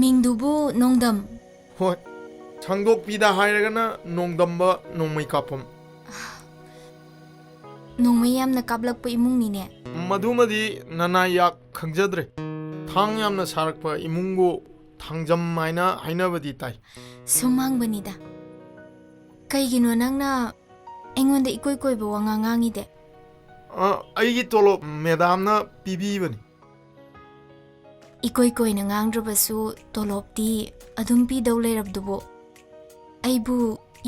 ꯃꯤꯡꯗꯨꯕꯨ ꯅꯣꯡꯗꯝ ꯍꯣꯏ ꯁꯥꯡꯗꯣꯛꯄꯤꯗ ꯍꯥꯏꯔꯒꯅ ꯅꯣꯡꯗꯝꯕ ꯅꯣꯡꯃꯩ ꯀꯥꯞꯐꯝ ꯅꯣꯡꯃꯩ ꯌꯥꯝꯅ ꯀꯥꯞꯂꯛꯄ ꯏꯃꯨꯡꯅꯤꯅꯦ ꯃꯗꯨꯃꯗꯤ ꯅꯅꯥꯌꯥꯛ ꯈꯪꯖꯗ꯭ꯔꯦ ꯊꯥꯡ ꯌꯥꯝꯅ ꯁꯥꯔꯛꯄ ꯏꯃꯨꯡꯕꯨ ꯊꯥꯡꯖꯝ ꯍꯥꯏꯅ ꯍꯥꯏꯅꯕꯗꯤ ꯇꯥꯏ ꯁꯨꯝꯍꯪꯕꯅꯤꯗ ꯀꯩꯒꯤꯅꯣ ꯅꯪꯅ ꯑꯩꯉꯣꯟꯗ ꯏꯀꯣꯏ ꯀꯣꯏꯕ ꯋꯥꯉꯥꯡ ꯉꯥꯡꯉꯤꯗꯦ ꯑꯩꯒꯤ ꯇꯣꯂꯣꯞ ꯃꯦꯗꯥꯝꯅ ꯄꯤꯕꯤꯕꯅꯤ ꯏꯀꯣꯏ ꯀꯣꯏꯅ ꯉꯥꯡꯗ꯭ꯔꯕꯁꯨ ꯇꯣꯂꯣꯞꯇꯤ ꯑꯗꯨꯝ ꯄꯤꯗꯧ ꯂꯩꯔꯕꯗꯨꯕꯨ ꯑꯩꯕꯨ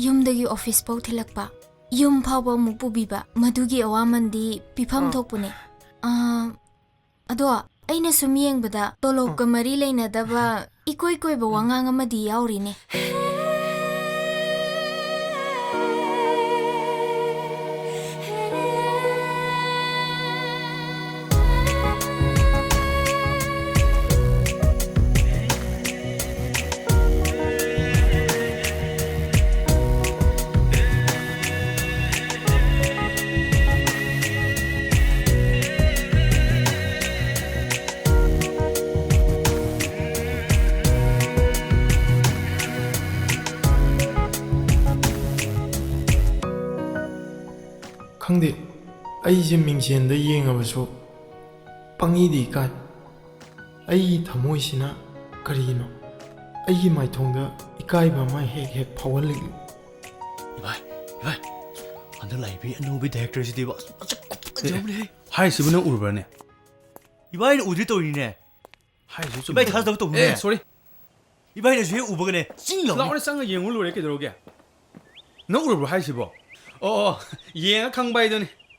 ꯌꯨꯝꯗꯒꯤ ꯑꯣꯐꯤꯁ ꯐꯥꯎ ꯊꯤꯜꯂꯛꯄ ꯌꯨꯝ ꯐꯥꯎꯕ ꯑꯃꯨꯛ ꯄꯨꯕꯤꯕ ꯃꯗꯨꯒꯤ ꯑꯋꯥꯃꯟꯗꯤ ꯄꯤꯐꯝ ꯊꯣꯛꯄꯅꯦ ꯑꯗꯣ ꯑꯩꯅ ꯁꯨꯝ ꯌꯦꯡꯕꯗ ꯇꯣꯂꯣꯞꯀ ꯃꯔꯤ ꯂꯩꯅꯗꯕ ꯏꯀꯣꯏ ꯀꯣꯏꯕ ꯋꯥꯉꯥꯡ ꯑꯃꯗꯤ ꯌꯥꯎꯔꯤꯅꯦ ꯈꯪꯗꯦ ꯑꯩꯁꯦ ꯃꯤꯡꯁꯦꯟꯗ ꯌꯦꯡꯉꯕꯁꯨ ꯄꯪꯏꯗꯤ ꯏꯀꯥꯏ ꯑꯩꯒꯤ ꯊꯃꯣꯏꯁꯤꯅ ꯀꯔꯤꯅꯣ ꯑꯩꯒꯤ ꯃꯥꯏꯊꯣꯡꯗ ꯏꯀꯥꯏꯕ ꯑꯃ ꯍꯦꯛ ꯍꯦꯛ ꯐꯥꯎꯍꯜꯂꯛꯏ 이봐이 한들 라이브 안노비 다이렉터시디 와 저번에 하이시브는 우르바네. 이봐이는 어디 떠오르네 하이시 좀. 이봐이 가서 또 에, 소리. 이봐이는 제 우버가네 찡러 나오네 쌍가 영을 노래 이렇게 들어오게. 너 우르바 하이시브. 얘가 강바이더니